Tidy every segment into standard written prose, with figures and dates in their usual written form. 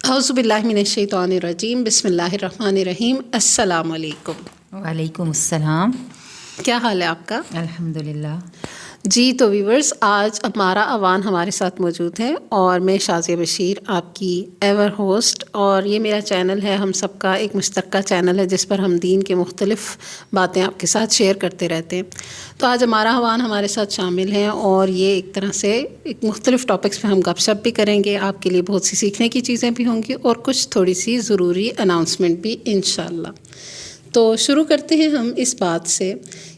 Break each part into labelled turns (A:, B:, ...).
A: اعوذ باللہ من الشیطان الرجیم، بسم اللہ الرحمن الرحیم۔ السلام علیکم۔
B: وعلیکم السلام۔
A: کیا حال ہے آپ کا؟
B: الحمدللہ۔
A: جی تو ویورز، آج ہمارا اوان ہمارے ساتھ موجود ہے اور میں شازیہ بشیر آپ کی ایور ہوسٹ، اور یہ میرا چینل ہے، ہم سب کا ایک مشترکہ چینل ہے جس پر ہم دین کے مختلف باتیں آپ کے ساتھ شیئر کرتے رہتے ہیں۔ تو آج ہمارا اوان ہمارے ساتھ شامل ہیں اور یہ ایک طرح سے ایک مختلف ٹاپکس پہ ہم گپ شپ بھی کریں گے، آپ کے لیے بہت سی سیکھنے کی چیزیں بھی ہوں گی اور کچھ تھوڑی سی ضروری اناؤنسمنٹ بھی انشاءاللہ۔ تو شروع کرتے ہیں ہم اس بات سے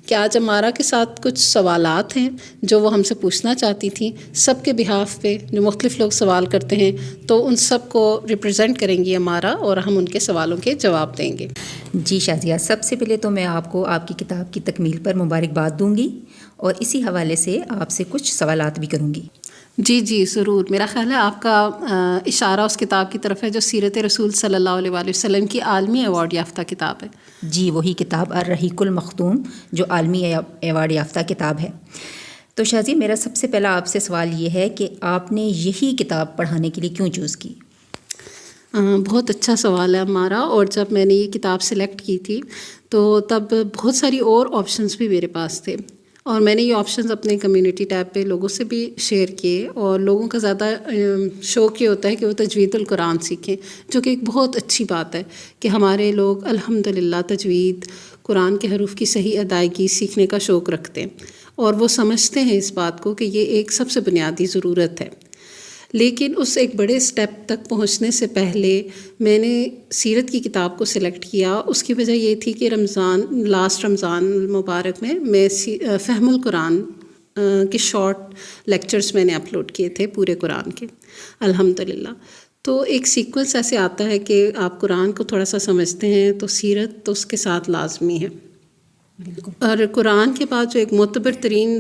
A: کہ آج ہمارا کے ساتھ کچھ سوالات ہیں جو وہ ہم سے پوچھنا چاہتی تھیں، سب کے بہاف پہ جو مختلف لوگ سوال کرتے ہیں تو ان سب کو ریپرزینٹ کریں گی ہمارا، اور ہم ان کے سوالوں کے جواب دیں گے۔
B: جی شازیہ، سب سے پہلے تو میں آپ کو آپ کی کتاب کی تکمیل پر مبارکباد دوں گی اور اسی حوالے سے آپ سے کچھ سوالات بھی کروں گی۔
A: جی ضرور۔ میرا خیال ہے آپ کا اشارہ اس کتاب کی طرف ہے جو سیرت رسول صلی اللہ علیہ وآلہ وسلم کی عالمی ایوارڈ یافتہ کتاب ہے۔
B: جی وہی کتاب الرحیق المختوم جو عالمی ایوارڈ یافتہ کتاب ہے۔ تو شازیہ، میرا سب سے پہلا آپ سے سوال یہ ہے کہ آپ نے یہی کتاب پڑھانے کے لیے کیوں چوز کی؟
A: بہت اچھا سوال ہے ہمارا، اور جب میں نے یہ کتاب سلیکٹ کی تھی تو تب بہت ساری اور آپشنس بھی میرے پاس تھے، اور میں نے یہ آپشنز اپنے کمیونٹی ٹیب پہ لوگوں سے بھی شیئر کیے، اور لوگوں کا زیادہ شوق یہ ہوتا ہے کہ وہ تجوید القرآن سیکھیں، جو کہ ایک بہت اچھی بات ہے کہ ہمارے لوگ الحمدللہ تجوید قرآن کے حروف کی صحیح ادائیگی سیکھنے کا شوق رکھتے ہیں، اور وہ سمجھتے ہیں اس بات کو کہ یہ ایک سب سے بنیادی ضرورت ہے۔ لیکن اس ایک بڑے سٹیپ تک پہنچنے سے پہلے میں نے سیرت کی کتاب کو سلیکٹ کیا۔ اس کی وجہ یہ تھی کہ لاسٹ رمضان المبارک میں فہم القرآن کے شارٹ لیکچرز میں نے اپلوڈ کیے تھے پورے قرآن کے الحمدللہ۔ تو ایک سیکوینس ایسے آتا ہے کہ آپ قرآن کو تھوڑا سا سمجھتے ہیں تو سیرت تو اس کے ساتھ لازمی ہے، اور قرآن کے بعد جو ایک معتبر ترین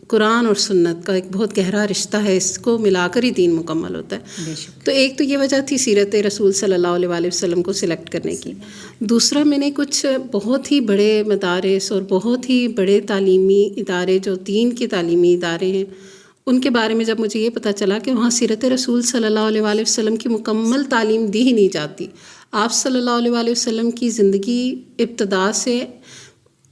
A: قرآن اور سنت کا ایک بہت گہرا رشتہ ہے، اس کو ملا کر ہی دین مکمل ہوتا ہے۔ تو ایک تو یہ وجہ تھی سیرت رسول صلی اللہ علیہ وآلہ وسلم کو سلیکٹ کرنے کی۔ دوسرا، میں نے کچھ بہت ہی بڑے مدارس اور بہت ہی بڑے تعلیمی ادارے جو دین کے تعلیمی ادارے ہیں ان کے بارے میں جب مجھے یہ پتہ چلا کہ وہاں سیرت رسول صلی اللہ علیہ وآلہ وسلم کی مکمل تعلیم دی ہی نہیں جاتی، آپ صلی اللہ علیہ وآلہ وسلم کی زندگی ابتدا سے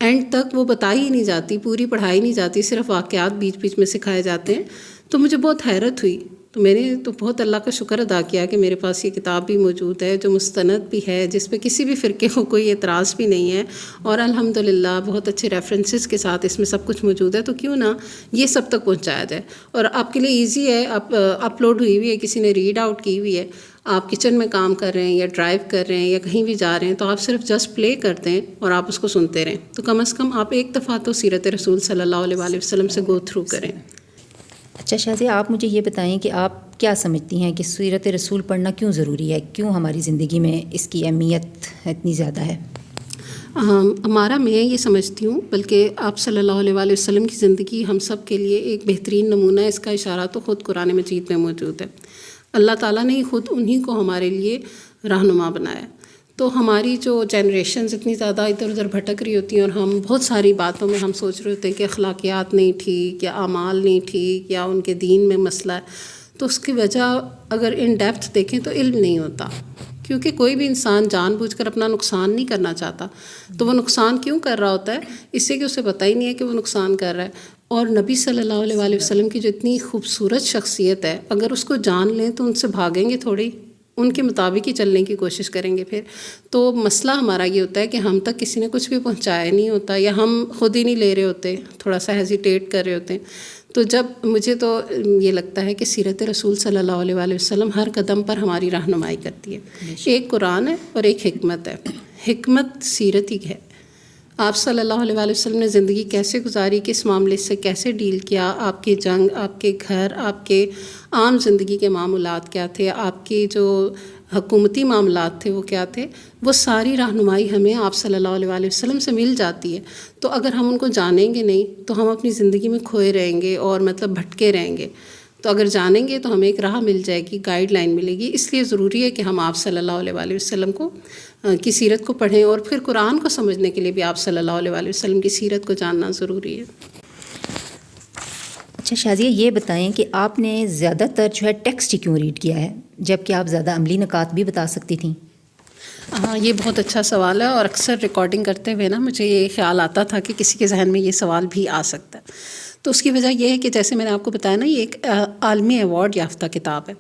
A: اینڈ تک وہ بتائی ہی نہیں جاتی، پوری پڑھائی نہیں جاتی، صرف واقعات بیچ بیچ میں سکھائے جاتے ہیں، تو مجھے بہت حیرت ہوئی۔ تو میں نے تو بہت اللہ کا شکر ادا کیا کہ میرے پاس یہ کتاب بھی موجود ہے جو مستند بھی ہے، جس پہ کسی بھی فرقے کو کوئی اعتراض بھی نہیں ہے، اور الحمدللہ بہت اچھے ریفرنسز کے ساتھ اس میں سب کچھ موجود ہے۔ تو کیوں نہ یہ سب تک پہنچایا جائے، اور آپ کے لیے ایزی ہے، آپ اپلوڈ ہوئی ہوئی ہے، کسی نے ریڈ آؤٹ کی ہوئی ہے، آپ کچن میں کام کر رہے ہیں یا ڈرائیو کر رہے ہیں یا کہیں بھی جا رہے ہیں تو آپ صرف جسٹ پلے کرتے ہیں اور آپ اس کو سنتے رہیں، تو کم از کم آپ ایک دفعہ تو سیرت رسول صلی اللہ علیہ وآلہ وسلم سے گو تھرو کریں۔
B: اچھا شازیہ، آپ مجھے یہ بتائیں کہ آپ کیا سمجھتی ہیں کہ سیرت رسول پڑھنا کیوں ضروری ہے، کیوں ہماری زندگی میں اس کی اہمیت اتنی زیادہ ہے؟
A: میں یہ سمجھتی ہوں، بلکہ آپ صلی اللہ علیہ وآلہ وسلم کی زندگی ہم سب کے لیے ایک بہترین نمونہ ہے، اس کا اشارہ تو خود قرآن مجید میں موجود ہے۔ اللہ تعالیٰ نے خود انہی کو ہمارے لیے رہنما بنایا۔ تو ہماری جو جنریشنز اتنی زیادہ ادھر ادھر بھٹک رہی ہوتی ہیں، اور ہم بہت ساری باتوں میں ہم سوچ رہے ہوتے ہیں کہ اخلاقیات نہیں ٹھیک، یا اعمال نہیں ٹھیک، یا ان کے دین میں مسئلہ ہے، تو اس کی وجہ اگر ان ڈیپتھ دیکھیں تو علم نہیں ہوتا، کیونکہ کوئی بھی انسان جان بوجھ کر اپنا نقصان نہیں کرنا چاہتا، تو وہ نقصان کیوں کر رہا ہوتا ہے؟ اس سے کہ اسے پتہ ہی نہیں ہے کہ وہ نقصان کر رہا ہے۔ اور نبی صلی اللہ علیہ وآلہ وسلم کی جو اتنی خوبصورت شخصیت ہے، اگر اس کو جان لیں تو ان سے بھاگیں گے تھوڑی، ان کے مطابق ہی چلنے کی کوشش کریں گے پھر۔ تو مسئلہ ہمارا یہ ہوتا ہے کہ ہم تک کسی نے کچھ بھی پہنچایا نہیں ہوتا، یا ہم خود ہی نہیں لے رہے ہوتے، تھوڑا سا ہیزیٹیٹ کر رہے ہوتے ہیں۔ تو جب مجھے تو یہ لگتا ہے کہ سیرت رسول صلی اللہ علیہ وآلہ وسلم ہر قدم پر ہماری رہنمائی کرتی ہے۔ ایک قرآن ہے اور ایک حکمت ہے، حکمت سیرت ہی ہے۔ آپ صلی اللہ علیہ وآلہ وسلم نے زندگی کیسے گزاری، کس معاملے سے کیسے ڈیل کیا، آپ کی جنگ، آپ کے گھر، آپ کے عام زندگی کے معاملات کیا تھے، آپ کے جو حکومتی معاملات تھے وہ کیا تھے، وہ ساری رہنمائی ہمیں آپ صلی اللہ علیہ وآلہ وسلم سے مل جاتی ہے۔ تو اگر ہم ان کو جانیں گے نہیں تو ہم اپنی زندگی میں کھوئے رہیں گے اور بھٹکے رہیں گے۔ تو اگر جانیں گے تو ہمیں ایک راہ مل جائے گی، گائیڈ لائن ملے گی۔ اس لیے ضروری ہے کہ ہم آپ صلی اللہ علیہ وآلہ وسلم کی سیرت کو پڑھیں، اور پھر قرآن کو سمجھنے کے لیے بھی آپ صلی اللہ علیہ وآلہ وسلم کی سیرت کو جاننا ضروری ہے۔
B: اچھا شازیہ یہ بتائیں کہ آپ نے زیادہ تر جو ہے ٹیکسٹ ہی کیوں ریڈ کیا ہے جب کہ آپ زیادہ عملی نکات بھی بتا سکتی تھیں؟
A: ہاں، یہ بہت اچھا سوال ہے، اور اکثر ریکارڈنگ کرتے ہوئے نا مجھے یہ خیال آتا تھا کہ کسی کے ذہن میں یہ سوال بھی آ سکتا ہے. تو اس کی وجہ یہ ہے کہ جیسے میں نے آپ کو بتایا نا، یہ ایک عالمی ایوارڈ یافتہ کتاب ہے،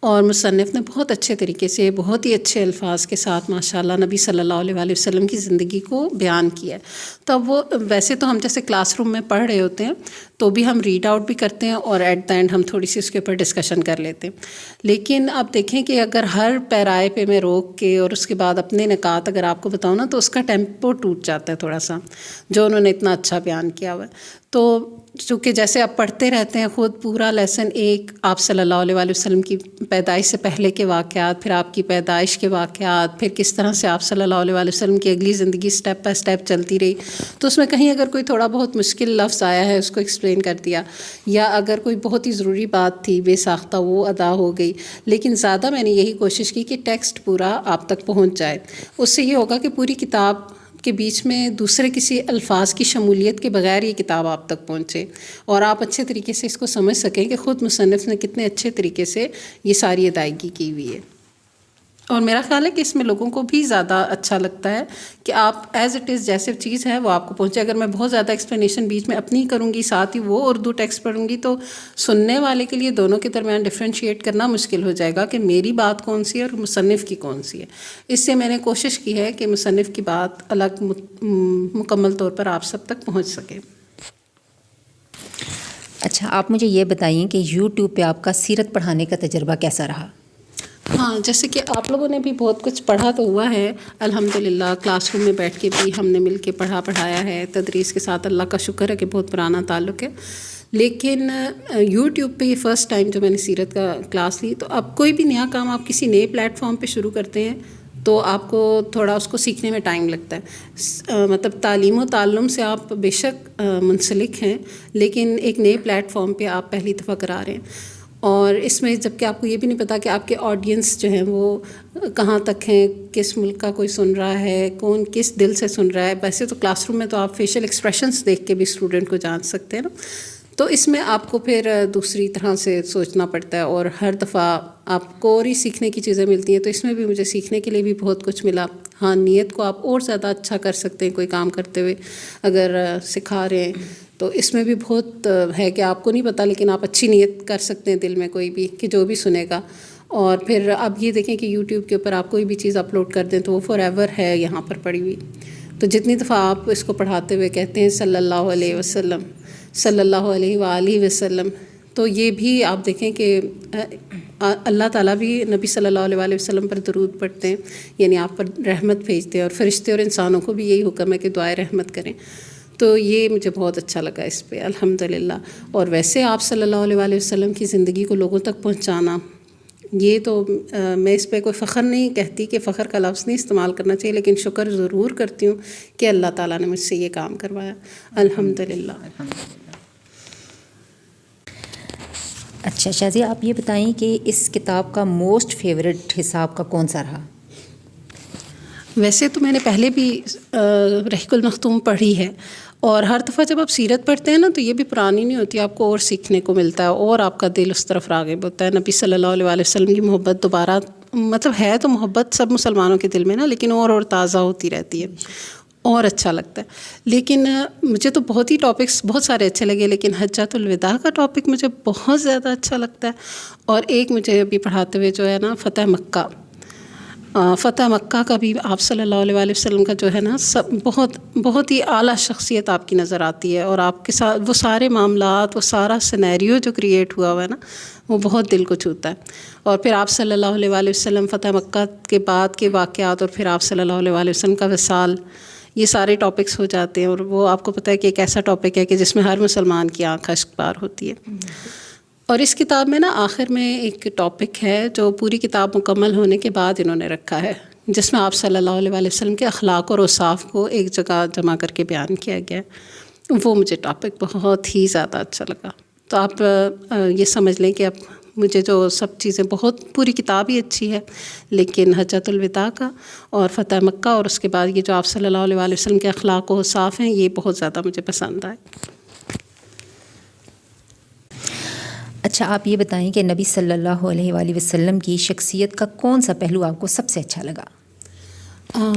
A: اور مصنف نے بہت اچھے طریقے سے، بہت ہی اچھے الفاظ کے ساتھ ماشاء اللہ نبی صلی اللہ علیہ وآلہ وسلم کی زندگی کو بیان کیا ہے. تو اب وہ ویسے تو ہم جیسے کلاس روم میں پڑھ رہے ہوتے ہیں تو بھی ہم ریڈ آؤٹ بھی کرتے ہیں، اور ایٹ دا اینڈ ہم تھوڑی سی اس کے اوپر ڈسکشن کر لیتے ہیں. لیکن اب دیکھیں کہ اگر ہر پیرائے پہ میں روک کے اور اس کے بعد اپنے نکات اگر آپ کو بتاؤں نا، تو اس کا ٹیمپو ٹوٹ جاتا ہے تھوڑا سا، جو انہوں نے اتنا اچھا بیان کیا ہوا ہے. تو چونکہ جیسے آپ پڑھتے رہتے ہیں خود پورا لیسن ایک، آپ صلی اللہ علیہ وآلہ وسلم کی پیدائش سے پہلے کے واقعات، پھر آپ کی پیدائش کے واقعات، پھر کس طرح سے آپ صلی اللہ علیہ وآلہ وسلم کی اگلی زندگی سٹیپ بائی سٹیپ چلتی رہی. تو اس میں کہیں اگر کوئی تھوڑا بہت مشکل لفظ آیا ہے اس کو ایکسپلین کر دیا، یا اگر کوئی بہت ہی ضروری بات تھی بے ساختہ وہ ادا ہو گئی. لیکن زیادہ میں نے یہی کوشش کی کہ ٹیکسٹ پورا آپ تک پہنچ جائے. اس سے یہ ہوگا کہ پوری کتاب کے بیچ میں دوسرے کسی الفاظ کی شمولیت کے بغیر یہ کتاب آپ تک پہنچے، اور آپ اچھے طریقے سے اس کو سمجھ سکیں کہ خود مصنف نے کتنے اچھے طریقے سے یہ ساری ادائیگی کی ہوئی ہے. اور میرا خیال ہے کہ اس میں لوگوں کو بھی زیادہ اچھا لگتا ہے کہ آپ ایز اٹ از جیسے چیز ہے وہ آپ کو پہنچے. اگر میں بہت زیادہ ایکسپلینیشن بیچ میں اپنی کروں گی، ساتھ ہی وہ اردو ٹیکسٹ پڑھوں گی، تو سننے والے کے لیے دونوں کے درمیان ڈفرینشیٹ کرنا مشکل ہو جائے گا کہ میری بات کون سی ہے اور مصنف کی کون سی ہے. اس سے میں نے کوشش کی ہے کہ مصنف کی بات الگ مکمل طور پر آپ سب تک پہنچ سکے.
B: اچھا آپ مجھے یہ بتائیں کہ یوٹیوب پہ آپ کا سیرت پڑھانے کا تجربہ کیسا رہا؟
A: ہاں، جیسے کہ آپ لوگوں نے بھی بہت کچھ پڑھا تو ہوا ہے الحمدللہ. کلاس روم میں بیٹھ کے بھی ہم نے مل کے پڑھایا ہے. تدریس کے ساتھ اللہ کا شکر ہے کہ بہت پرانا تعلق ہے. لیکن یوٹیوب پہ یہ فرسٹ ٹائم جو میں نے سیرت کا کلاس لی، تو اب کوئی بھی نیا کام آپ کسی نئے پلیٹ فارم پہ شروع کرتے ہیں تو آپ کو تھوڑا اس کو سیکھنے میں ٹائم لگتا ہے. مطلب تعلیم و تعلم سے آپ بے شک منسلک ہیں، لیکن ایک نئے پلیٹ فارم پہ آپ پہلی دفعہ کرا رہے ہیں، اور اس میں جب کہ آپ کو یہ بھی نہیں پتا کہ آپ کے آڈینس جو ہیں وہ کہاں تک ہیں، کس ملک کا کوئی سن رہا ہے، کون کس دل سے سن رہا ہے. ویسے تو کلاس روم میں تو آپ فیشیل ایکسپریشنس دیکھ کے بھی اسٹوڈنٹ کو جان سکتے ہیں نا. تو اس میں آپ کو پھر دوسری طرح سے سوچنا پڑتا ہے، اور ہر دفعہ آپ کو اور ہی سیکھنے کی چیزیں ملتی ہیں. تو اس میں بھی مجھے سیکھنے کے لیے بھی بہت کچھ ملا. ہاں، نیت کو آپ اور زیادہ اچھا کر سکتے ہیں کوئی کام کرتے ہوئے اگر سکھا رہے ہیں. تو اس میں بھی بہت ہے کہ آپ کو نہیں پتہ، لیکن آپ اچھی نیت کر سکتے ہیں دل میں کوئی بھی کہ جو بھی سنے گا. اور پھر اب یہ دیکھیں کہ یوٹیوب کے اوپر آپ کوئی بھی چیز اپلوڈ کر دیں تو وہ فار ایور ہے یہاں پر پڑی ہوئی. تو جتنی دفعہ آپ اس کو پڑھاتے ہوئے کہتے ہیں صلی اللہ علیہ وسلم، صلی اللہ علیہ وآلہ وسلم، تو یہ بھی آپ دیکھیں کہ اللہ تعالیٰ بھی نبی صلی اللہ علیہ وآلہ وسلم پر درود پڑھتے ہیں، یعنی آپ پر رحمت بھیجتے ہیں، اور فرشتے اور انسانوں کو بھی یہی حکم ہے کہ دعائے رحمت کریں. تو یہ مجھے بہت اچھا لگا اس پہ الحمدللہ. اور ویسے آپ صلی اللہ علیہ وآلہ وسلم کی زندگی کو لوگوں تک پہنچانا، یہ تو میں اس پہ کوئی فخر نہیں کہتی کہ فخر کا لفظ نہیں استعمال کرنا چاہیے، لیکن شکر ضرور کرتی ہوں کہ اللہ تعالیٰ نے مجھ سے یہ کام کروایا الحمدللہ.
B: اچھا شازیہ آپ یہ بتائیں کہ اس کتاب کا موسٹ فیوریٹ حصہ آپ کا کون سا رہا؟
A: ویسے تو میں نے پہلے بھی رحیق المختوم پڑھی ہے، اور ہر دفعہ جب آپ سیرت پڑھتے ہیں نا تو یہ بھی پرانی نہیں ہوتی، آپ کو اور سیکھنے کو ملتا ہے، اور آپ کا دل اس طرف راغب ہوتا ہے. نبی صلی اللہ علیہ وسلم کی محبت دوبارہ، مطلب ہے تو محبت سب مسلمانوں کے دل میں نا، لیکن اور تازہ ہوتی رہتی ہے اور اچھا لگتا ہے. لیکن مجھے تو بہت ہی ٹاپکس بہت سارے اچھے لگے، لیکن حجۃ الوداع کا ٹاپک مجھے بہت زیادہ اچھا لگتا ہے. اور ایک مجھے ابھی پڑھاتے ہوئے جو ہے نا فتح مکہ، فتح مکہ کا بھی آپ صلی اللہ علیہ وآلہ وسلم کا جو ہے نا سب بہت ہی اعلیٰ شخصیت آپ کی نظر آتی ہے، اور آپ کے ساتھ وہ سارے معاملات، وہ سارا سینیریو جو کریٹ ہوا ہے نا، وہ بہت دل کو چھوتا ہے. اور پھر آپ صلی اللہ علیہ وآلہ وسلم فتح مکہ کے بعد کے واقعات، اور پھر آپ صلی اللہ علیہ وآلہ وسلم کا وصال، یہ سارے ٹاپکس ہو جاتے ہیں. اور وہ آپ کو پتہ ہے کہ ایک ایسا ٹاپک ہے کہ جس میں ہر مسلمان کی آنکھ اشک بار ہوتی ہے. اور اس کتاب میں نا آخر میں ایک ٹاپک ہے جو پوری کتاب مکمل ہونے کے بعد انہوں نے رکھا ہے، جس میں آپ صلی اللہ علیہ وآلہ وسلم کے اخلاق اور اوصاف کو ایک جگہ جمع کر کے بیان کیا گیا ہے. وہ مجھے ٹاپک بہت ہی زیادہ اچھا لگا. تو آپ یہ سمجھ لیں کہ اب مجھے جو سب چیزیں، بہت پوری کتاب ہی اچھی ہے، لیکن حجۃ الوداع کا اور فتح مکہ اور اس کے بعد یہ جو آپ صلی اللہ علیہ وآلہ وسلم کے اخلاق و اوصاف ہیں، یہ بہت زیادہ مجھے پسند آئے.
B: اچھا آپ یہ بتائیں کہ نبی صلی اللہ علیہ وآلہ وسلم کی شخصیت کا کون سا پہلو آپ کو سب سے اچھا لگا؟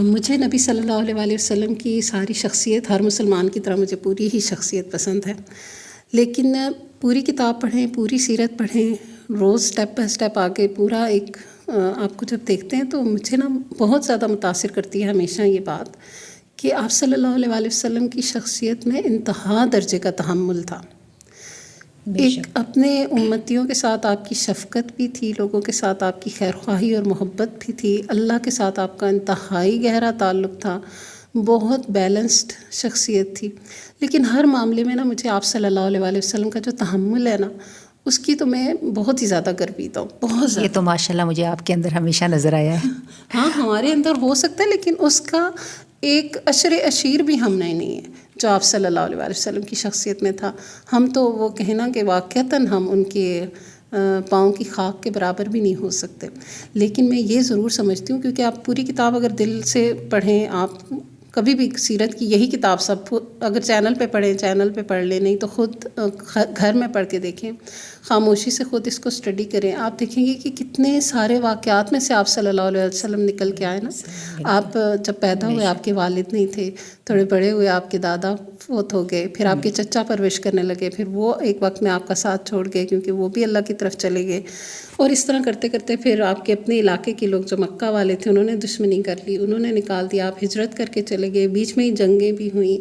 A: مجھے نبی صلی اللہ علیہ وآلہ وسلم کی ساری شخصیت، ہر مسلمان کی طرح مجھے پوری ہی شخصیت پسند ہے، لیکن پوری کتاب پڑھیں، پوری سیرت پڑھیں، روز سٹیپ بائی سٹیپ آگے پورا ایک آپ کو جب دیکھتے ہیں تو مجھے نا بہت زیادہ متاثر کرتی ہے ہمیشہ یہ بات کہ آپ صلی اللہ علیہ وآلہ وسلم کی شخصیت میں انتہا درجے کا تحمل تھا. ایک اپنے امتیوں کے ساتھ آپ کی شفقت بھی تھی، لوگوں کے ساتھ آپ کی خیر خواہی اور محبت بھی تھی، اللہ کے ساتھ آپ کا انتہائی گہرا تعلق تھا، بہت بیلنسڈ شخصیت تھی. لیکن ہر معاملے میں نا مجھے آپ صلی اللہ علیہ وآلہ وسلم کا جو تحمل ہے نا اس کی تو میں بہت ہی زیادہ گرویدہ ہوں، بہت زیادہ.
B: یہ تو ماشاءاللہ مجھے آپ کے اندر ہمیشہ نظر آیا ہے.
A: ہاں ہمارے اندر ہو سکتا ہے لیکن اس کا ایک عشر اشیر بھی ہم نہیں ہے جو آپ صلی اللہ علیہ وسلم کی شخصیت میں تھا. ہم تو وہ کہنا کہ واقعتاً ہم ان کے پاؤں کی خاک کے برابر بھی نہیں ہو سکتے. لیکن میں یہ ضرور سمجھتی ہوں کیونکہ آپ پوری کتاب اگر دل سے پڑھیں، آپ کبھی بھی سیرت کی یہی کتاب سب اگر چینل پہ پڑھیں، چینل پہ پڑھ لیں، نہیں تو خود گھر میں پڑھ کے دیکھیں، خاموشی سے خود اس کو اسٹڈی کریں. آپ دیکھیں گے کہ کتنے سارے واقعات میں سے آپ صلی اللہ علیہ وسلم نکل کے آئے نا. آپ جب پیدا ہوئے آپ کے والد نہیں تھے، تھوڑے بڑے ہوئے آپ کے دادا فوت ہو گئے، پھر آپ کے چچا پرورش کرنے لگے، پھر وہ ایک وقت میں آپ کا ساتھ چھوڑ گئے کیونکہ وہ بھی اللہ کی طرف چلے گئے، اور اس طرح کرتے کرتے پھر آپ کے اپنے علاقے کے لوگ جو مکہ والے تھے انہوں نے دشمنی کر لی، انہوں نے نکال دیا، آپ ہجرت کر کے چلے گئے، بیچ میں ہی جنگیں بھی ہوئیں،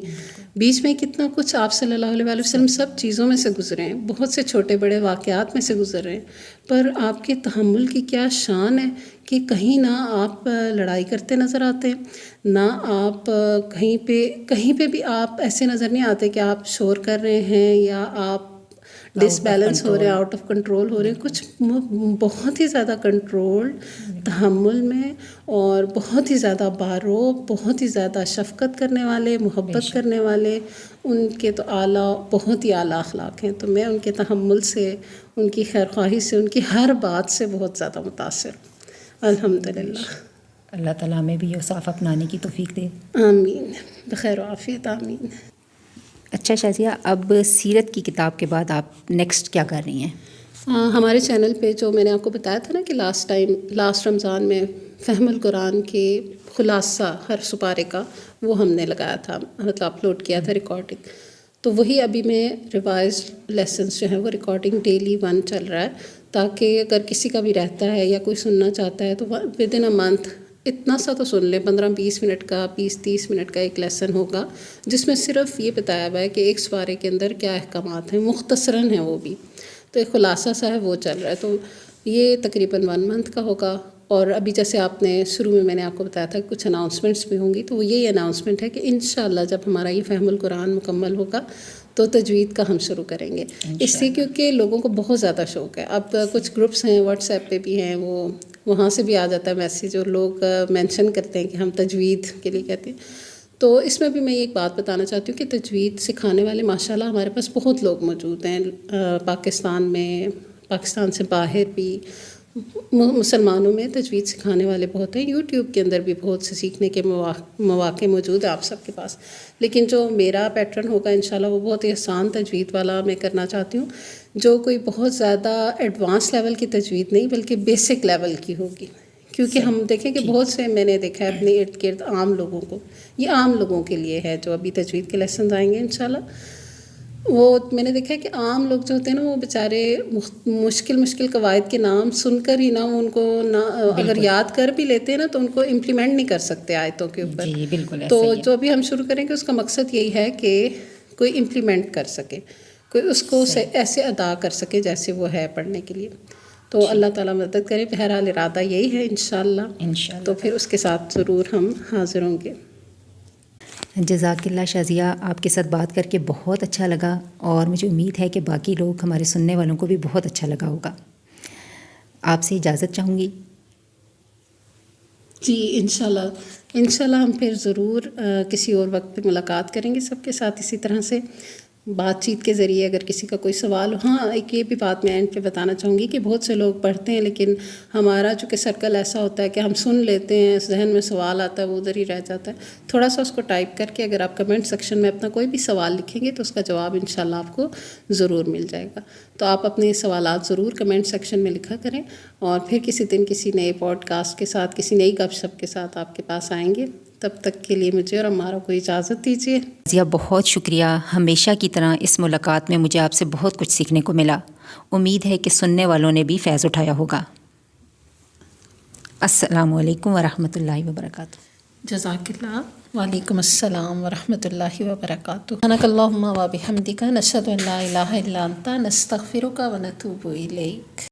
A: بیچ میں کتنا کچھ آپ صلی اللہ علیہ وسلم سب چیزوں میں سے گزرے ہیں، بہت سے چھوٹے بڑے واقعات میں سے گزر رہے ہیں. پر آپ کے تحمل کی کیا شان ہے کہ کہیں نہ آپ لڑائی کرتے نظر آتے، نہ آپ کہیں پہ بھی آپ ایسے نظر نہیں آتے کہ آپ شور کر رہے ہیں یا آپ ڈس بیلنس ہو رہے ہیں، آؤٹ آف کنٹرول ہو رہے ہیں. کچھ بہت ہی زیادہ کنٹرول تحمل میں، اور بہت ہی زیادہ باروب، بہت ہی زیادہ شفقت کرنے والے، محبت کرنے والے. ان کے تو اعلیٰ، بہت ہی اعلیٰ اخلاق ہیں. تو میں ان کے تحمل سے، ان کی خیر خواہی سے، ان کی ہر بات سے بہت زیادہ متاثر ہوں. الحمدللہ.
B: اللہ تعالیٰ ہمیں بھی یہ صاف اپنانے کی توفیق دے.
A: آمین، بخیر و عافیت، آمین.
B: اچھا شازیہ، اب سیرت کی کتاب کے بعد آپ نیکسٹ کیا کر رہی ہیں؟
A: ہمارے چینل پہ جو میں نے آپ کو بتایا تھا نا کہ لاسٹ رمضان میں فہم القرآن کے خلاصہ ہر سپارے کا وہ ہم نے لگایا تھا، مطلب اپلوڈ کیا تھا ریکارڈنگ. تو وہی ابھی میں ریوائزڈ لیسنس جو ہیں وہ ریکارڈنگ ڈیلی 1 چل رہا ہے، تاکہ اگر کسی کا بھی رہتا ہے یا کوئی سننا چاہتا ہے تو ود ان اے منتھ اتنا سا تو سن لیں. 15-20 منٹ کا، 20-30 منٹ کا ایک لیسن ہوگا جس میں صرف یہ بتایا ہوا ہے کہ ایک سپارے کے اندر کیا احکامات ہیں، مختصراً ہیں وہ بھی. تو ایک خلاصہ سا ہے وہ چل رہا ہے. تو یہ تقریباً 1 منتھ کا ہوگا. اور ابھی جیسے آپ نے شروع میں نے آپ کو بتایا تھا کہ کچھ اناؤنسمنٹس بھی ہوں گی، تو وہ یہی اناؤنسمنٹ ہے کہ انشاءاللہ جب ہمارا یہ فہم القرآن مکمل ہوگا تو تجوید کا ہم شروع کریں گے. اس سے کیونکہ لوگوں کو بہت زیادہ شوق ہے. اب کچھ گروپس ہیں واٹس ایپ پہ بھی ہیں، وہاں سے بھی آ جاتا ہے میسیج، اور لوگ مینشن کرتے ہیں کہ ہم تجوید کے لیے کہتے ہیں. تو اس میں بھی میں ایک بات بتانا چاہتی ہوں کہ تجوید سکھانے والے ماشاءاللہ ہمارے پاس بہت لوگ موجود ہیں، پاکستان میں، پاکستان سے باہر بھی. مسلمانوں میں تجوید سکھانے والے بہت ہیں. یوٹیوب کے اندر بھی بہت سے سیکھنے کے مواقع موجود ہیں آپ سب کے پاس. لیکن جو میرا پیٹرن ہوگا انشاءاللہ وہ بہت ہی آسان تجوید والا میں کرنا چاہتی ہوں، جو کوئی بہت زیادہ ایڈوانس لیول کی تجوید نہیں بلکہ بیسک لیول کی ہوگی. کیونکہ ہم دیکھیں کہ بہت سے میں نے دیکھا ہے اپنے ارد گرد عام لوگوں کو، یہ عام لوگوں کے لیے ہے جو ابھی تجوید کے لیسنز آئیں گے انشاءاللہ. وہ میں نے دیکھا ہے کہ عام لوگ جو ہوتے ہیں نا وہ بیچارے مشکل قواعد کے نام سن کر ہی نا ان کو نہ اگر یاد کر بھی لیتے ہیں نا تو ان کو امپلیمنٹ نہیں کر سکتے آیتوں کے اوپر.
B: جی بالکل.
A: تو جو بھی ہم شروع کریں گے اس کا مقصد یہی ہے کہ کوئی امپلیمنٹ کر سکے، کوئی اس کو ایسے ادا کر سکے جیسے وہ ہے پڑھنے کے لیے. تو اللہ تعالیٰ مدد کرے. بہرحال ارادہ یہی ہے انشاءاللہ. تو پھر اس کے ساتھ ضرور ہم حاضر ہوں گے.
B: جزاک اللہ شازیہ، آپ کے ساتھ بات کر کے بہت اچھا لگا، اور مجھے امید ہے کہ باقی لوگ ہمارے سننے والوں کو بھی بہت اچھا لگا ہوگا. آپ سے اجازت چاہوں گی.
A: جی انشاءاللہ ہم پھر ضرور کسی اور وقت پہ ملاقات کریں گے سب کے ساتھ اسی طرح سے. بات چیت کے ذریعے اگر کسی کا کوئی سوال ہو. ہاں ایک یہ بھی بات میں اینڈ پہ بتانا چاہوں گی کہ بہت سے لوگ پڑھتے ہیں لیکن ہمارا چونکہ سرکل ایسا ہوتا ہے کہ ہم سن لیتے ہیں, ذہن میں سوال آتا ہے وہ ادھر ہی رہ جاتا ہے. تھوڑا سا اس کو ٹائپ کر کے اگر آپ کمنٹ سیکشن میں اپنا کوئی بھی سوال لکھیں گے تو اس کا جواب انشاءاللہ آپ کو ضرور مل جائے گا. تو آپ اپنے سوالات ضرور کمنٹ سیکشن میں لکھا کریں, اور پھر کسی دن کسی نئے پوڈ کاسٹ کے ساتھ, کسی نئی گپ شپ کے ساتھ آپ کے پاس آئیں گے. تب تک کے لیے مجھے اور ہمارا کو اجازت دیجیے.
B: شازیہ بہت شکریہ. ہمیشہ کی طرح اس ملاقات میں مجھے آپ سے بہت کچھ سیکھنے کو ملا. امید ہے کہ سننے والوں نے بھی فیض اٹھایا ہوگا. السلام علیکم ورحمۃ اللہ وبرکاتہ.
A: جزاک اللہ. وعلیکم السلام ورحمۃ اللہ وبرکاتہ. سبحانک اللہم و بحمدک نشہد ان لا الہ الا انت نستغفرک و نتوب الیک.